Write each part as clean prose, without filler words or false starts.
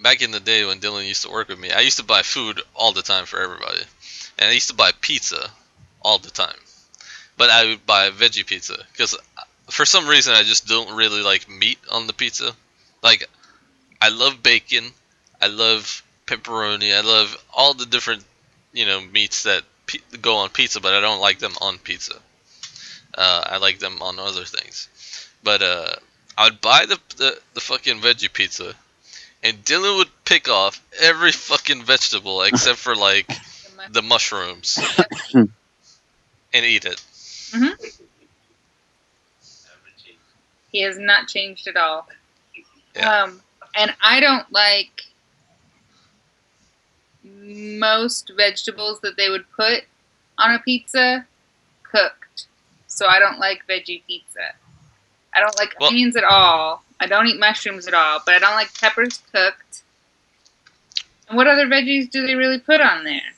back in the day when Dylan used to work with me, I used to buy food all the time for everybody, and I used to buy pizza all the time. But I would buy veggie pizza because for some reason I just don't really like meat on the pizza. Like I love bacon, I love pepperoni, I love all the different meats that go on pizza, but I don't like them on pizza. I like them on other things. But I would buy the fucking veggie pizza, and Dylan would pick off every fucking vegetable except for like the mushrooms and eat it. Mm-hmm. He has not changed at all. Yeah. And I don't like most vegetables that they would put on a pizza cooked. So I don't like veggie pizza. I don't like onions at all. I don't eat mushrooms at all, but I don't like peppers cooked. And what other veggies do they really put on there?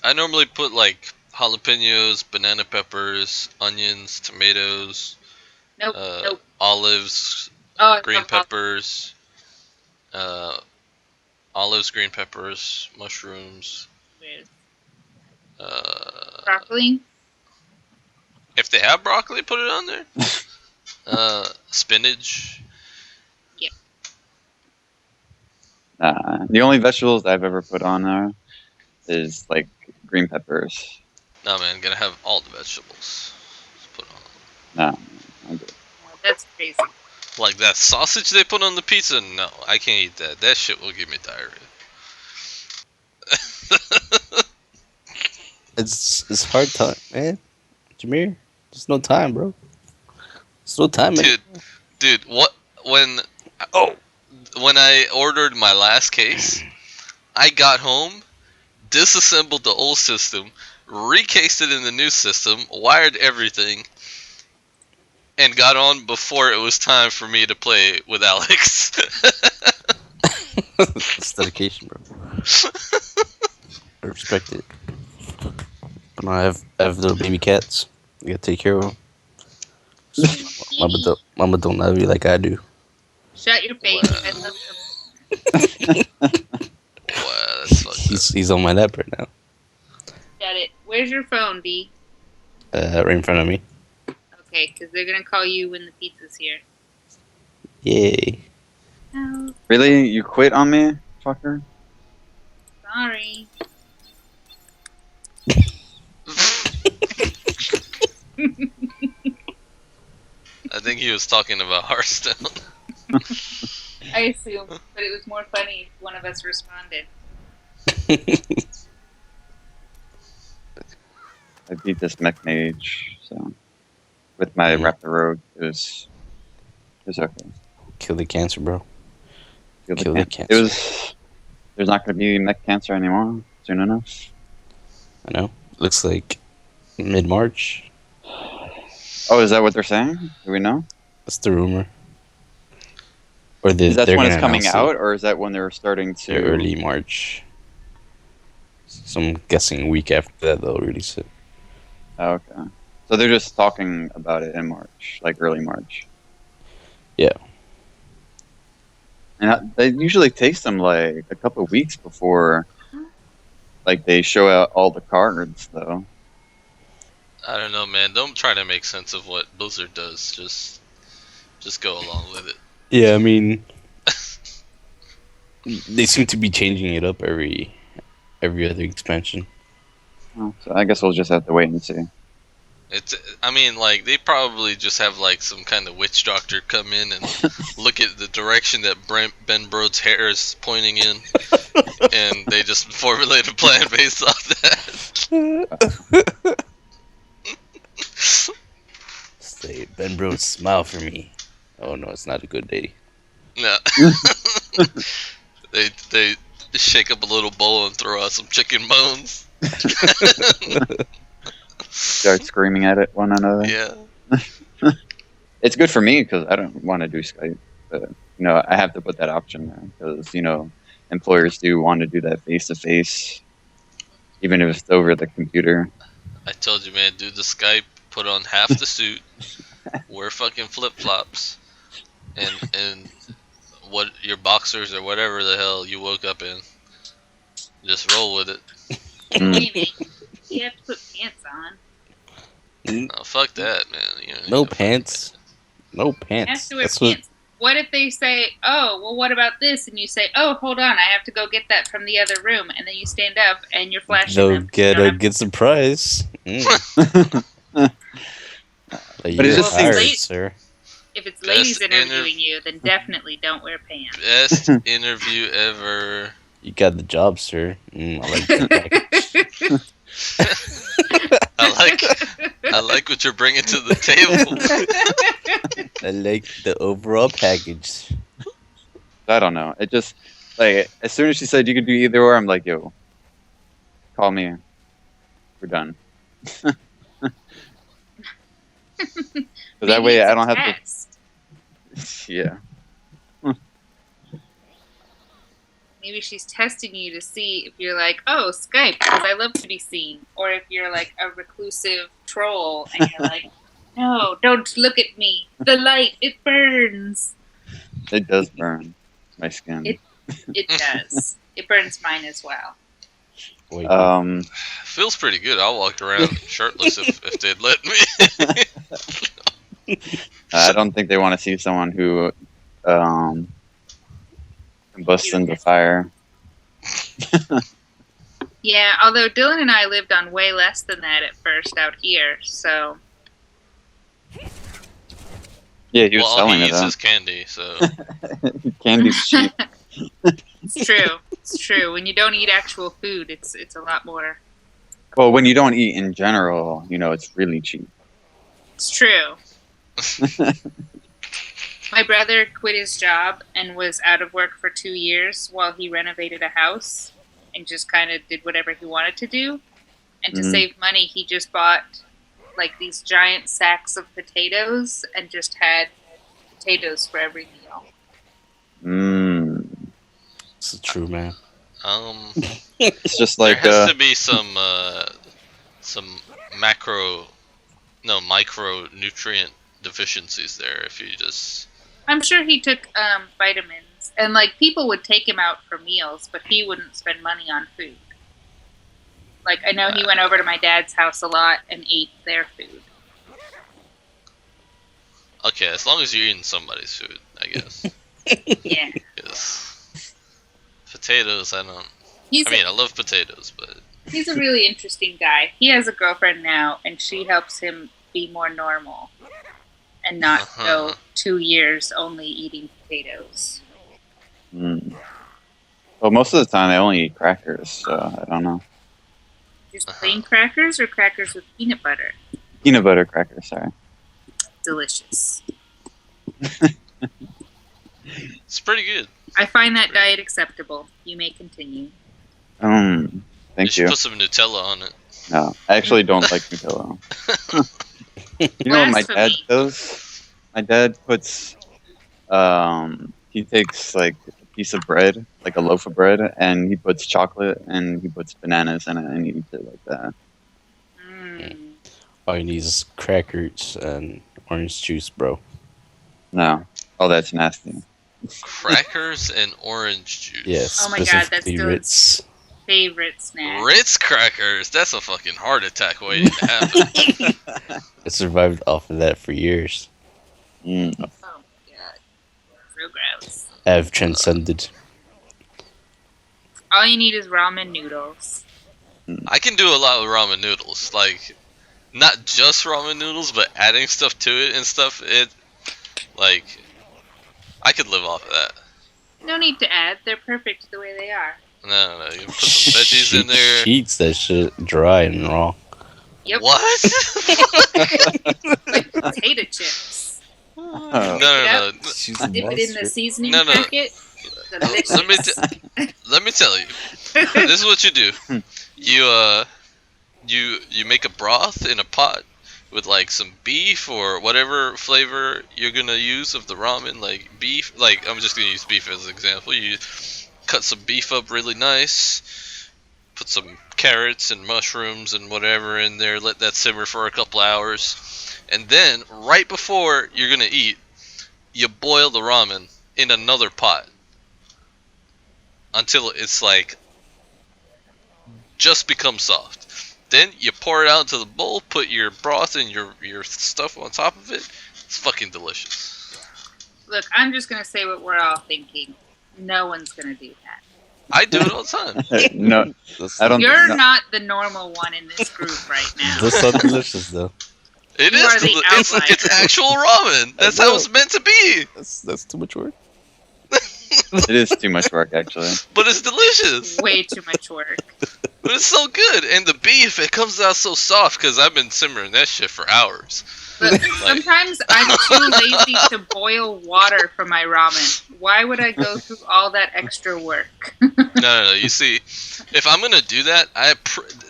I normally put like jalapenos, banana peppers, onions, tomatoes, Nope. olives, green peppers, olives, green peppers, mushrooms, broccoli. If they have broccoli, put it on there. Spinach. Yeah. The only vegetables I've ever put on there is like green peppers. No, man, gonna have all the vegetables put on. No, I'm good. That's crazy. Like that sausage they put on the pizza? No, I can't eat that. That shit will give me diarrhea. It's hard time, man. Jameer, there's no time, bro. There's no time, man. Dude, what when I ordered my last case, I got home, disassembled the old system, recased it in the new system, wired everything, and got on before it was time for me to play with Alex. It's dedication, bro. I respect it. But I have little baby cats. You gotta take care of them. So mama don't love you like I do. Shut your face. I love them. Wow, that's fucked up. He's on my lap right now. Got it. Where's your phone, D? Right in front of me. Okay, because they're gonna call you when the pizza's here. Yay. No. Really? You quit on me, fucker? Sorry. I think he was talking about Hearthstone. I assume, but it was more funny if one of us responded. I beat this mech mage, so with my Raptor Rogue, it was okay. Kill the cancer, bro. Kill the cancer. There's not going to be mech cancer anymore soon enough. I know. Looks like mid-March. Oh, is that what they're saying? Do we know? That's the rumor. Or is that when it's coming out, or is that when they're starting to... Early March. So I'm guessing a week after that they'll release it. Oh, okay. So they're just talking about it in March, like early March. Yeah. And it usually takes them like a couple of weeks before like they show out all the cards, though. I don't know, man. Don't try to make sense of what Blizzard does. Just go along with it. Yeah, I mean, they seem to be changing it up every other expansion. Oh, so I guess we'll just have to wait and see. I mean, like, they probably just have, like, some kind of witch doctor come in and look at the direction that Ben Brode's hair is pointing in, and they just formulate a plan based off that. Say, Ben Brode, smile for me. Oh, no, it's not a good day. No. They shake up a little bowl and throw out some chicken bones. Start screaming at it one another. Yeah. It's good for me because I don't want to do Skype, but I have to put that option there because employers do want to do that face to face, even if it's over the computer. I told you, man, do the Skype, put on half the suit, wear fucking flip flops, and what your boxers or whatever the hell you woke up in. Just roll with it. Maybe. You have to put pants on. Oh, fuck that, man. You don't No need to fucking- pants. No You have pants. to wear That's what. pants. What if they say, "Oh, well, what about this?" And you say, "Oh, hold on, I have to go get that from the other room." And then you stand up and you're flashing They'll them. You don't have- get some prize. Like, But it you're just hired, seems- sir. If it's Best ladies interviewing you, then definitely don't wear pants. Best interview ever. You got the job, sir. I like that package. I like what you're bringing to the table. I like the overall package. I don't know. It just like as soon as she said you could do either or, I'm like, yo, call me. We're done. So that way I don't have to. Yeah. Maybe she's testing you to see if you're like, "Oh, Skype, because I love to be seen," or if you're like a reclusive troll and you're like, "No, don't look at me. The light, it burns." It does burn my skin. It does. It burns mine as well. Wait, Feels pretty good. I'll walk around shirtless if they'd let me. I don't think they want to see someone who combusts into fire. Yeah, although Dylan and I lived on way less than that at first out here, so Yeah, he was Well, all selling he it eats though. is candy, so Candy's cheap. it's true. It's true. When you don't eat actual food, it's a lot more. Well, when you don't eat in general, you know, it's really cheap. It's true. My brother quit his job and was out of work for 2 years while he renovated a house and just kind of did whatever he wanted to do. And to Mhm. save money, he just bought like these giant sacks of potatoes and just had potatoes for every meal. Mm. it's true, man. It's just there like has to be some micronutrient deficiencies there if you just. I'm sure he took vitamins, and like people would take him out for meals, but he wouldn't spend money on food. Like I know he went over to my dad's house a lot and ate their food. Okay, as long as you're eating somebody's food, I guess. Yeah, 'Cause potatoes, I don't. he's I mean, I love potatoes, but he's a really interesting guy. He has a girlfriend now, and she helps him be more normal and not go 2 years only eating potatoes. Mm. Well, most of the time I only eat crackers, so I don't know. Just plain crackers or crackers with peanut butter? Peanut butter crackers, sorry. Delicious. it's pretty good. I find that diet acceptable. You may continue. You Thank should you. put some Nutella on it. No, I actually don't like Nutella. You know what my dad Blasphemy. does? My dad puts, he takes like a piece of bread, like a loaf of bread, and he puts chocolate and he puts bananas in it and he eats it like that. Mm. All you need is crackers and orange juice, bro. No. Oh, that's nasty. Crackers and orange juice. Yes. Oh my God, that's specifically Dylan's Ritz. Favorite snack. Ritz crackers. That's a fucking heart attack waiting to happen. I survived off of that for years. Mm. Oh my god. Real gross. I've transcended. All you need is ramen noodles. I can do a lot with ramen noodles. Like, not just ramen noodles, but adding stuff to it and stuff. Like, I could live off of that. No need to add. They're perfect the way they are. No. You can put some veggies in there. She eats that shit dry and raw. Yep. What? Like potato chips. No. She's a Dip it in the monster. seasoning No. packet. Delicious. Let me tell you. This is what you do. You make a broth in a pot with like some beef or whatever flavor you're gonna use of the ramen, like beef. Like I'm just gonna use beef as an example. You cut some beef up really nice, put some carrots and mushrooms and whatever in there. Let that simmer for a couple hours, and then right before you're gonna eat, you boil the ramen in another pot until it's like just becomes soft. Then you pour it out into the bowl, put your broth and your stuff on top of it. It's fucking delicious. Look, I'm just gonna say what we're all thinking. No one's gonna do that. I do it all the time. No, I don't. You're no. not the normal one in this group right now. This sounds delicious though. It You is. are the It's outlier. actual ramen. That's how it's meant to be. That's too much work. It is too much work, actually. But it's delicious. Way too much work. But it's so good. And the beef, it comes out so soft because I've been simmering that shit for hours. But sometimes I'm too lazy to boil water for my ramen. Why would I go through all that extra work? No. You see, if I'm gonna do that,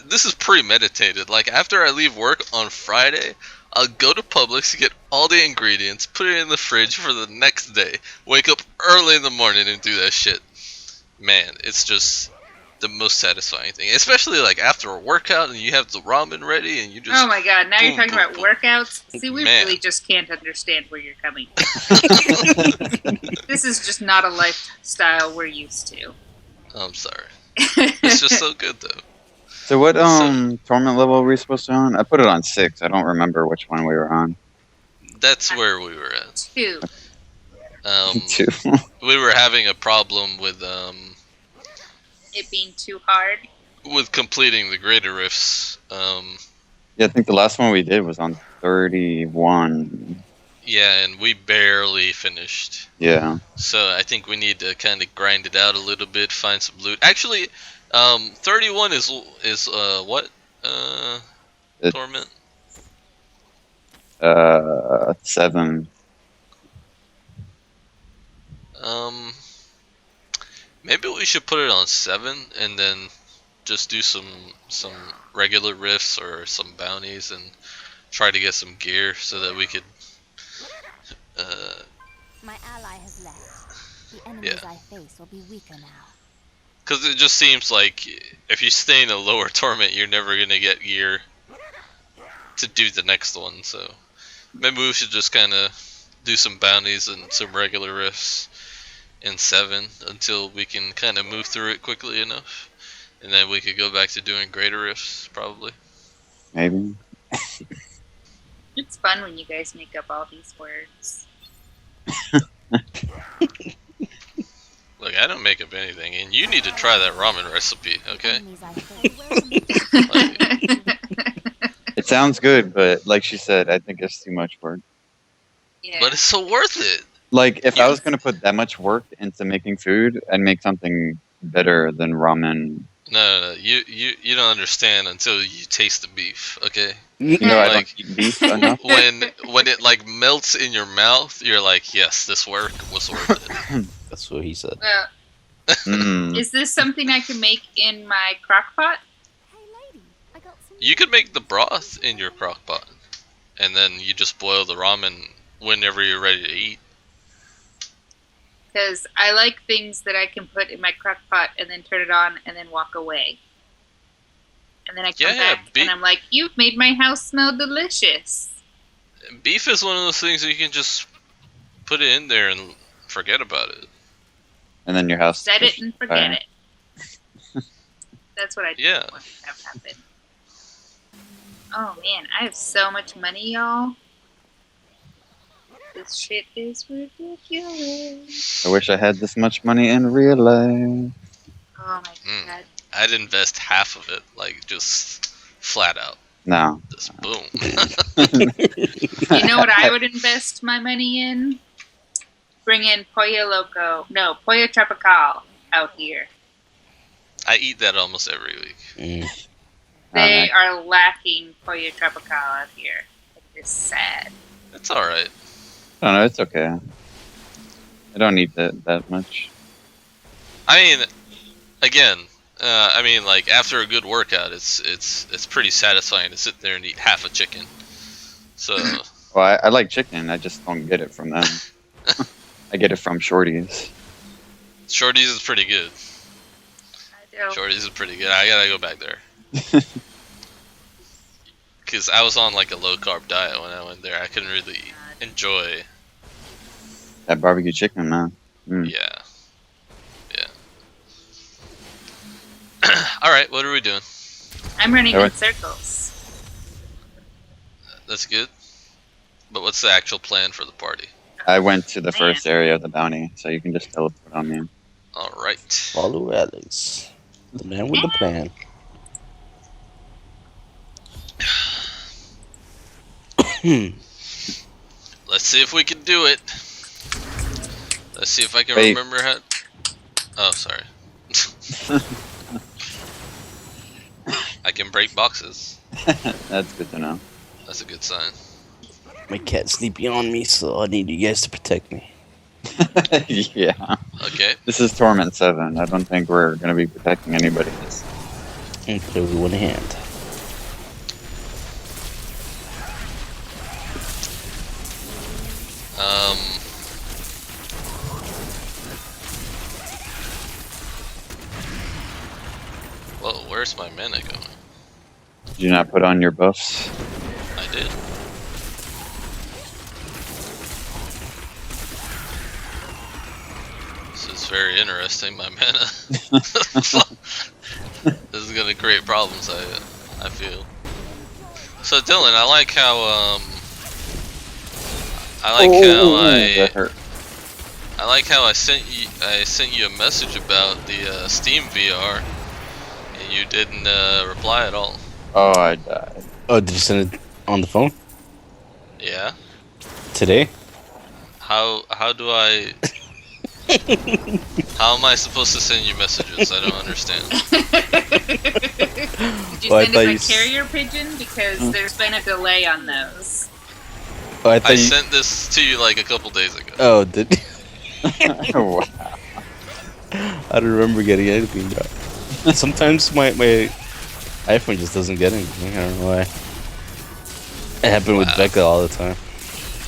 this is premeditated. Like after I leave work on Friday, I'll go to Publix, get all the ingredients, put it in the fridge for the next day. Wake up early in the morning and do that shit. Man, it's just the most satisfying thing. Especially like after a workout and you have the ramen ready and you just. Oh my god, now you're boom, talking boom, about boom. workouts? See, we Man. really just can't understand where you're coming from. This is just not a lifestyle we're used to. I'm sorry. It's just so good though. So what tournament level were we supposed to be on? I put it on 6. I don't remember which one we were on. That's where we were at. 2. 2. We were having a problem with It being too hard. completing the greater rifts. Yeah, I think the last one we did was on 31. Yeah, and we barely finished. Yeah. So I think we need to kind of grind it out a little bit, find some loot. Actually, 31 is what? Torment? 7. Maybe we should put it on 7 and then just do some regular rifts or some bounties and try to get some gear so that we could My ally has left. The enemies I face will be weaker now. because it just seems like if you stay in a lower torment, you're never gonna get gear to do the next one. So maybe we should just kind of do some bounties and some regular rifts in 7 until we can kind of move through it quickly enough, and then we could go back to doing greater rifts probably. Maybe. It's fun when you guys make up all these words. Look, I don't make up anything, and you need to try that ramen recipe, okay? Enemies I face. It sounds good, but like she said, I think it's too much work. Yeah. But it's so worth it. Like, if I was going to put that much work into making food, I'd make something better than ramen. No, you don't understand until you taste the beef, okay? You know, I Like- don't eat beef enough. When it like melts in your mouth, you're like, yes, this work was worth it. That's what he said. Well, Mm. is this something I can make in my crock pot? Hey lady, I got some. You could make the broth in your crock pot, and then you just boil the ramen whenever you're ready to eat. Because I like things that I can put in my crock pot and then turn it on and then walk away. And then I come Yeah, back and I'm like, you've made my house smell delicious. Beef is one of those things that you can just put it in there and forget about it. And then your house. Set it and forget fire. it. That's what I Yeah. want to have happen. Oh man, I have so much money, y'all. This shit is ridiculous. I wish I had this much money in real life. Oh my Mm. god. I'd invest half of it, like just flat out. No. Just boom. You know what I would invest my money in? Bring in Pollo Tropical out here. I eat that almost every week. Mm. They are lacking Pollo Tropical out here. It is sad. It's alright. I don't know. It's okay. I don't need that much. I mean, again, like after a good workout, it's pretty satisfying to sit there and eat half a chicken. So Well, I like chicken. I just don't get it from them. I get it from Shorties. Shorties is pretty good. I don't. Shorties is pretty good. I gotta go back there. Because I was on like a low carb diet when I went there. I couldn't really enjoy. That barbecue chicken, man. Mm. Yeah. Alright, what are we doing? I'm running in Alright. circles. That's good. But what's the actual plan for the party? I went to the Man. first area of the bounty, so you can just teleport on me. Alright. Follow Alex, the man with the plan. Let's see if we can do it. Let's see if I can Wait. remember how. Oh, sorry. I can break boxes. That's good to know. That's a good sign. My cat's sleeping on me, so I need you guys to protect me. Yeah. Okay. This is Torment 7. I don't think we're going to be protecting anybody. And play with one hand. Well, where's my mana going? Did you not put on your buffs? I did. This is very interesting, my mana. This is gonna create problems, I feel. So Dylan, I like how that hurt. I like how I sent you a message about the SteamVR, and you didn't reply at all. Oh, I died. Oh, did you send it on the phone? Yeah. Today? How do I? How am I supposed to send you messages? I don't understand. Did you Oh, I send thought it by you carrier pigeon? Because there's been a delay on those. Oh, I thought I you... sent this to you like a couple days ago. Oh, did Wow. I don't remember getting anything, bro. Sometimes my iPhone just doesn't get anything. I don't know why. It happened with Wow. Becca all the time.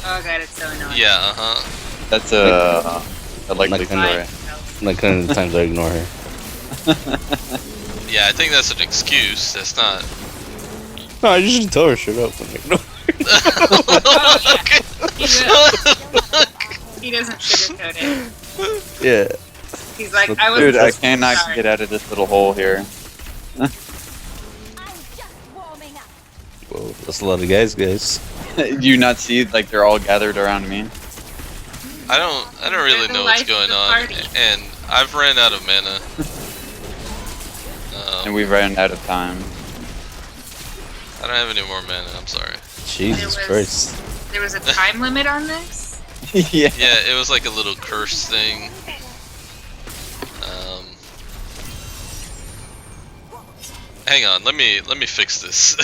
Oh god, it's so annoying. Yeah, uh-huh. That's a likely Like- story. Like, kind of the times I ignore her. Yeah, I think that's an excuse. That's not. No, I just tell her shut up and ignore her. Oh, yeah. Okay. He will. He doesn't sugarcoat it. Yeah. He's like, I was Dude, I just cannot sorry. get out of this little hole here. I'm just warming up. Whoa, that's a lot of guys. Do you not see, like, they're all gathered around me? I don't really You're the know what's life of going the on, party. and I've ran out of mana. And we ran out of time. I don't have any more mana. I'm sorry. Jesus There Christ. There was a time limit on this? Yeah. Yeah, it was like a little curse thing. Hang on, let me fix this.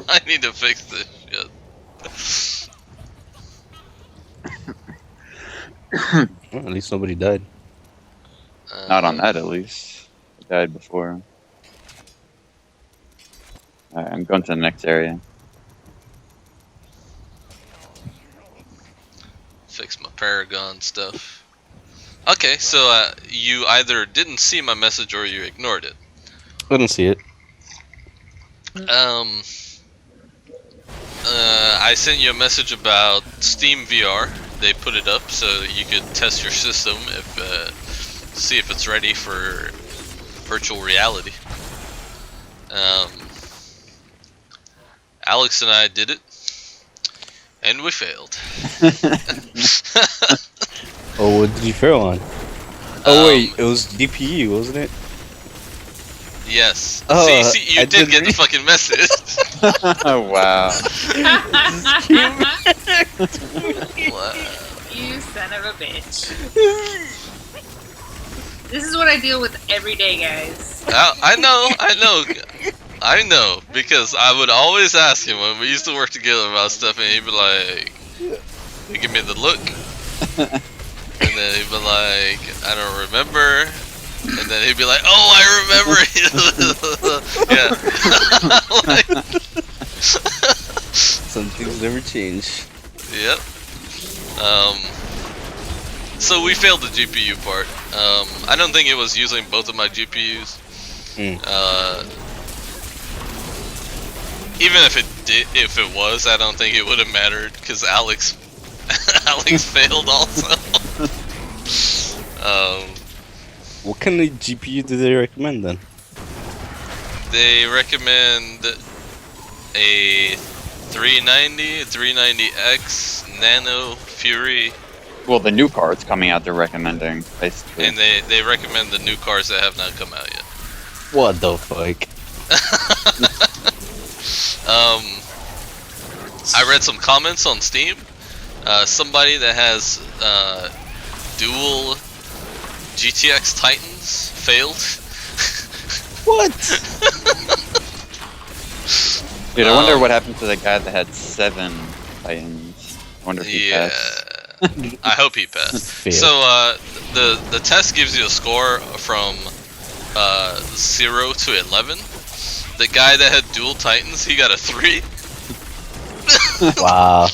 I need to fix this shit. Well, at least nobody died. Not on that, at least. I died before. Alright, I'm going to the next area. Fix my Paragon stuff. Okay, so you either didn't see my message or you ignored it. I didn't see it. I sent you a message about SteamVR. They put it up so that you could test your system if see if it's ready for virtual reality. Alex and I did it, and we failed. Oh, what did you fail on? Oh wait, it was DPU, wasn't it? Yes. Oh, see, you I did didn't get the read- fucking message. Oh, wow. Wow. You son of a bitch. This is what I deal with every day, guys. I know, because I would always ask him when we used to work together about stuff, and he'd be like, he'd give me the look, and then he'd be like, I don't remember, and then he'd be like, oh, I remember. Yeah. Like, Some things never change. yep. So we failed the GPU part. I don't think it was using both of my GPUs. Even if it was, I don't think it would have mattered because Alex failed also. What kind of GPU do they recommend then? They recommend a 390, 390X, Nano, Fury, Well, the new cards coming out, they're recommending basically. and they recommend the new cars that have not come out yet. What the fuck? I read some comments on Steam. Somebody that has dual GTX Titans failed. What? Dude, I wonder what happened to the guy that had 7 Titans. I wonder if he passed. I hope he passed. Failed. So the test gives you a score from 0 to 11. The guy that had dual Titans, he got a 3. Wow.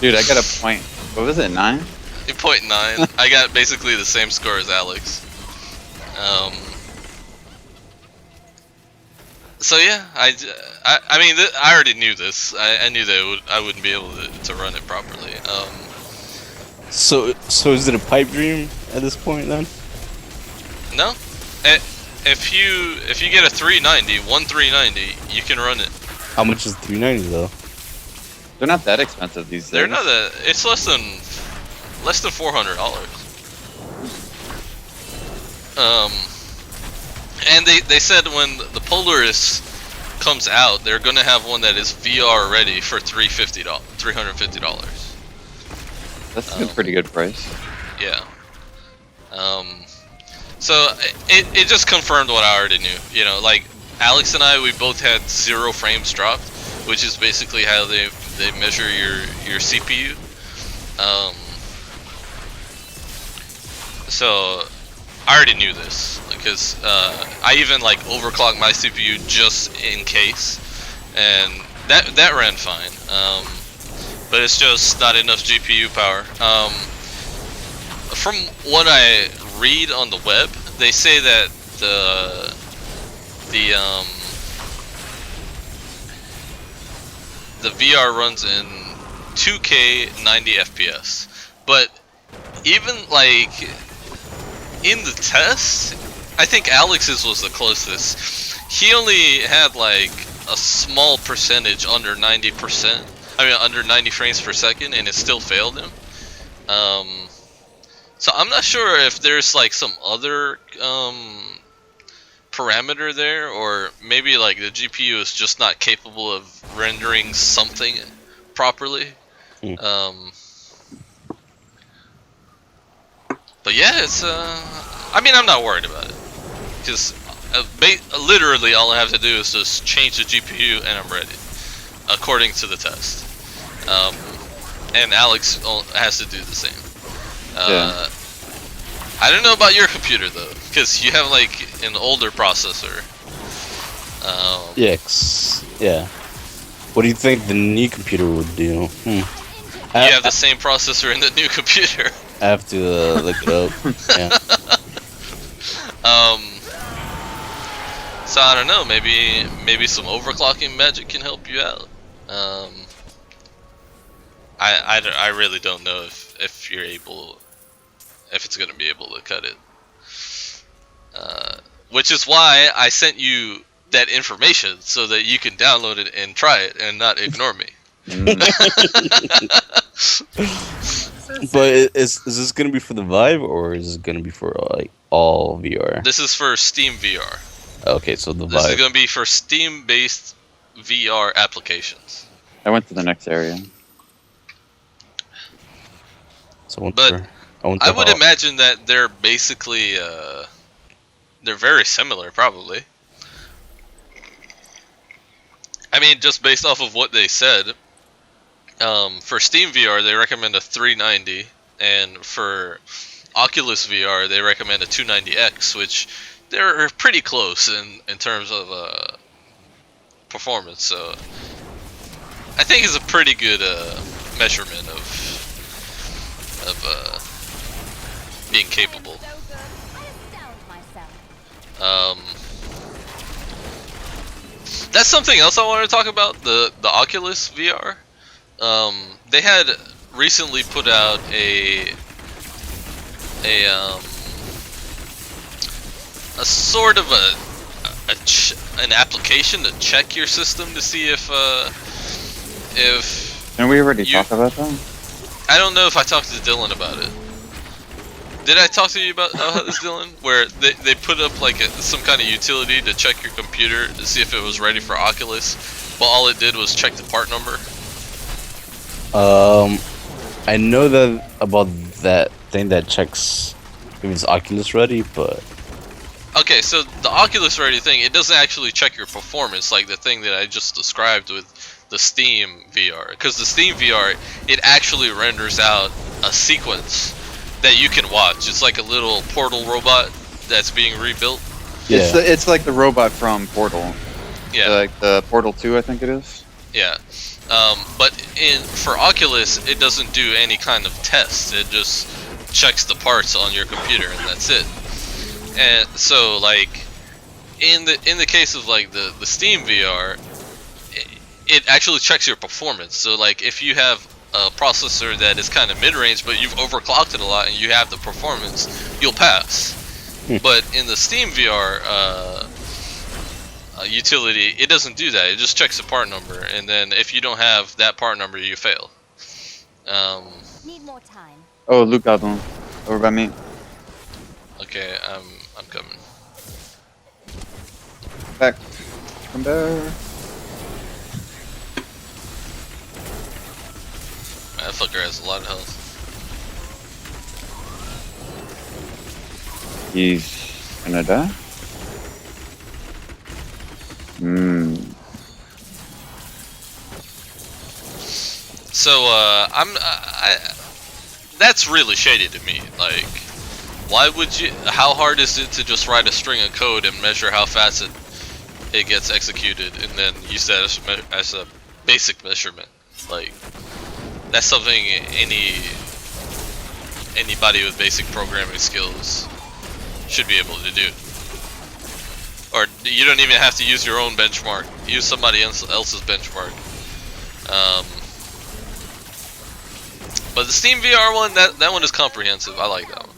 Dude, I got a point. What was it, 9? 0.9. I got basically the same score as Alex. So yeah, I mean, I already knew this. I knew that I wouldn't be able to run it properly. So is it a pipe dream at this point then? No, if you get a 390, 390, you can run it. How much is 390 though? They're not that expensive these days. They're not that. It's less than $400. And they said when the Polaris comes out, they're gonna have one that is VR ready for $350. That's a pretty good price. Yeah. So it just confirmed what I already knew. You know, like Alex and I, we both had 0 frames dropped, which is basically how they measure your CPU. So I already knew this because I even like overclocked my CPU just in case, and that ran fine. But it's just not enough GPU power. From what I read on the web, they say that the VR runs in 2K 90 FPS, but even like in the test, I think Alex's was the closest. He only had like a small percentage under 90%. I mean, under 90 frames per second, and it still failed him. So I'm not sure if there's like some other parameter there, or maybe like the GPU is just not capable of rendering something properly. But yeah, it's I mean, I'm not worried about it because literally all I have to do is just change the GPU and I'm ready, according to the test. And Alex has to do the same. Yeah. I don't know about your computer though, because you have like an older processor. Yeah. What do you think the new computer would do? You have the same processor in the new computer. I have to look it up. Yeah. So I don't know. Maybe some overclocking magic can help you out. I really don't know if you're able, if it's gonna be able to cut it. Which is why I sent you that information so that you can download it and try it and not ignore me. But is this gonna be for the Vive or is it gonna be for like all VR? This is for SteamVR. Okay, so the This is Vive. gonna be for Steam-based VR applications. I went to the next area. So But I would imagine that they're basically they're very similar, probably. I mean, just based off of what they said, for SteamVR they recommend a 390, and for Oculus VR they recommend a 290X, which they're pretty close in terms of performance. So I think it's a pretty good measurement of being capable. That's something else I wanted to talk about, the Oculus VR. They had recently put out a sort of an application to check your system to see if Didn't we already you- talk about that? I don't know if I talked to Dylan about it. Did I talk to you about this, Dylan? Where they put up like some kind of utility to check your computer to see if it was ready for Oculus, but all it did was check the part number. I know that about that thing that checks if it's Oculus ready, but Okay, so the Oculus Ready thing, it doesn't actually check your performance like the thing that I just described with the Steam VR. Because the Steam VR, it actually renders out a sequence that you can watch. It's like a little portal robot that's being rebuilt. yeah. It's like the robot from Portal. Yeah, Like the Portal 2, I think it is. yeah. But for Oculus, it doesn't do any kind of test. It just checks the parts on your computer, and that's it. And so, like, in the case of like the Steam VR, it actually checks your performance. So, like, if you have a processor that is kind of mid-range, but you've overclocked it a lot, and you have the performance, you'll pass. But in the Steam VR utility, it doesn't do that. It just checks the part number, and then if you don't have that part number, you fail. Need more time. Oh, Luke Goblin. Over by me. Okay, I'm coming. Back. Come back. That fucker has a lot of health. He's gonna die. So that's really shady to me. Like, why would you? How hard is it to just write a string of code and measure how fast it gets executed, and then use that as a basic measurement? Like, that's something anybody with basic programming skills should be able to do. Or you don't even have to use your own benchmark. Use somebody else's benchmark. But the Steam VR one, that one is comprehensive. I like that one.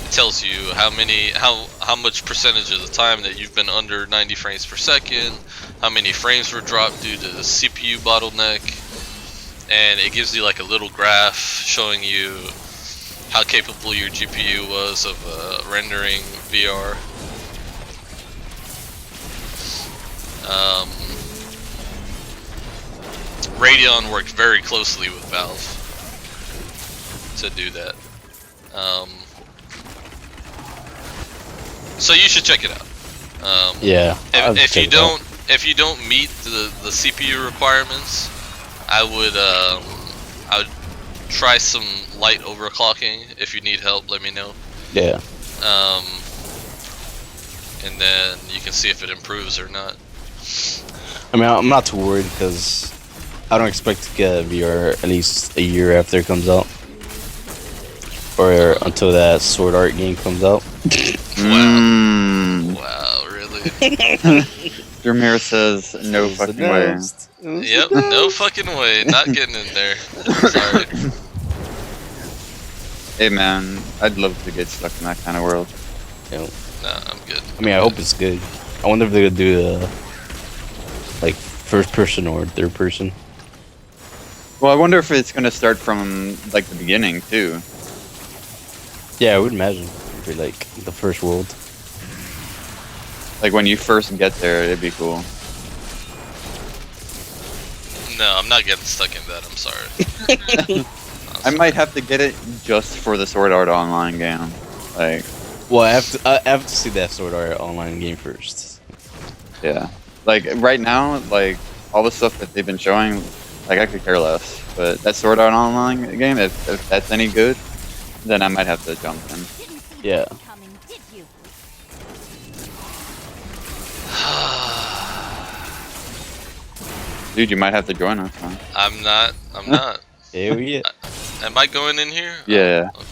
It tells you how much percentage of the time that you've been under 90 frames per second, how many frames were dropped due to the CPU bottleneck, and it gives you like a little graph showing you how capable your GPU was of rendering VR. Radeon worked very closely with Valve to do that. So you should check it out. Yeah. If you don't meet the CPU requirements, I would try some light overclocking. If you need help, let me know. Yeah. And then you can see if it improves or not. I mean, I'm not too worried because I don't expect to get VR at least a year after it comes out, or until that Sword Art game comes out. Wow, really? Dramir says no fucking way. Yep, no fucking way. Not getting in there. Sorry. Hey man, I'd love to get stuck in that kind of world. You know, Nah, I'm good. I mean, I hope it's good. I wonder if they're gonna do like first person or third person. Well, I wonder if it's gonna start from like the beginning too. Yeah, I would imagine it'd be like the first world. Like when you first get there, it'd be cool. No, I'm not getting stuck in that. I'm sorry. I might have to get it just for the Sword Art Online game. Like, Well, I have to see that Sword Art Online game first. yeah. Like right now, like all the stuff that they've been showing, like I could care less. But that Sword Art Online game, if that's any good, then I might have to jump in. Didn't see Yeah. that coming, did you? Dude, you might have to join us, man. I'm not. Here we get. Am I going in here? Yeah. Oh, okay.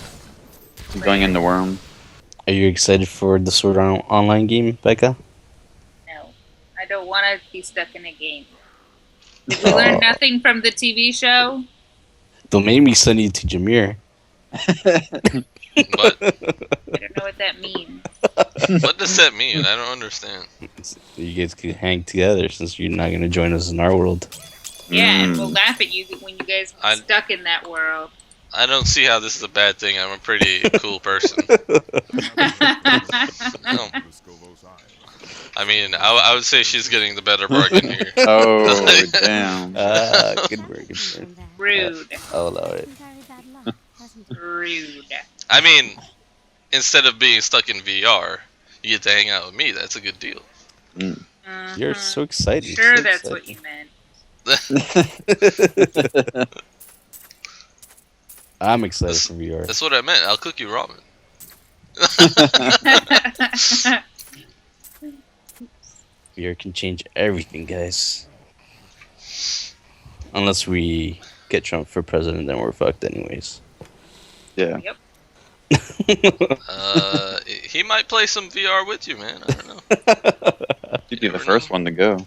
I'm going in the worm. Are you excited for the Sword Art Online game, Becca? No, I don't want to be stuck in a game. Did we learn nothing from the TV show? Don't make me send you to Jameer. But I don't know what that means. what does that mean? I don't understand. You guys could hang together since you're not gonna join us in our world. Yeah, and we'll laugh at you when you guys I- get stuck in that world. I don't see how this is a bad thing. I'm a pretty cool person. No. I mean, I would say she's getting the better bargain here. Oh, damn. Good work. Rude. I'll allow it. Very bad luck, hasn't it? Rude. I mean, instead of being stuck in VR, you get to hang out with me. That's a good deal. Mm. You're so excited. Sure, so that's excited. what you meant. I'm excited for VR. That's what I meant. I'll cook you ramen. VR can change everything, guys. Unless we get Trump for president, then we're fucked anyways. Yeah. He might play some VR with you, man. I don't know. You'd be the first one to go.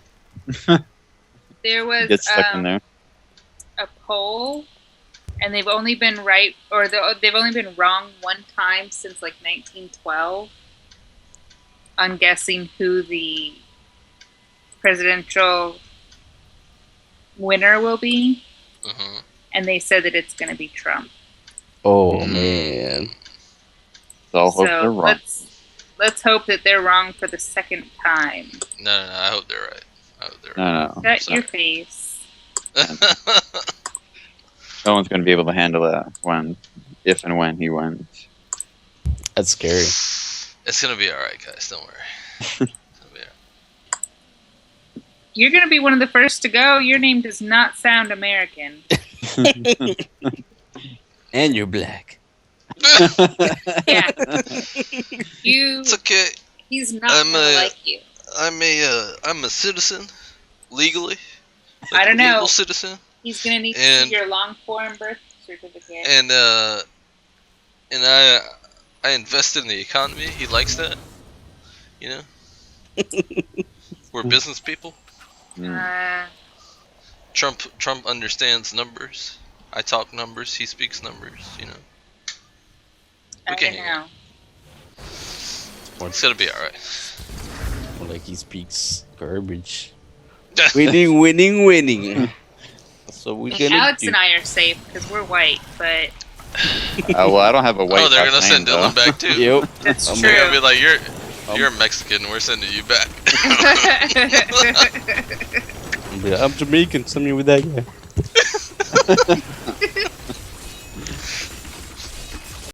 There was Get stuck in there. a poll, and they've only been they've only been wrong one time since like 1912 on guessing who the presidential winner will be, Mhm. and they said that it's going to be Trump. Oh man. So I'll hope they're So wrong. let's hope that they're wrong for the second time. No, I hope they're right. I hope they're No. Shut So your face. right. no one's going to be able to handle that if and when he wins. That's scary. It's gonna be alright, guys. Don't worry. It's gonna be alright. You're going to be one of the first to go. Your name does not sound American. And you're black. Yeah. You. It's okay. He's not I'm going to like you. I'm a citizen, legally. I don't a legal know. citizen, He's going to need to And- see your long form birth certificate. and I invest in the economy. He likes that. You know, we're business people. Trump understands numbers. I talk numbers. He speaks numbers. You know, I okay. don't know. it's gonna be alright. More like he speaks garbage. Winning. That's what we're gonna Alex do. and I are safe because we're white, but Well, I don't have a white Oh, they're gonna last send name, Dylan though. back too. Yep. that's I'm They're gonna be true. like, you're Mexican. We're sending you back. I'm Jamaican. Send me with that guy.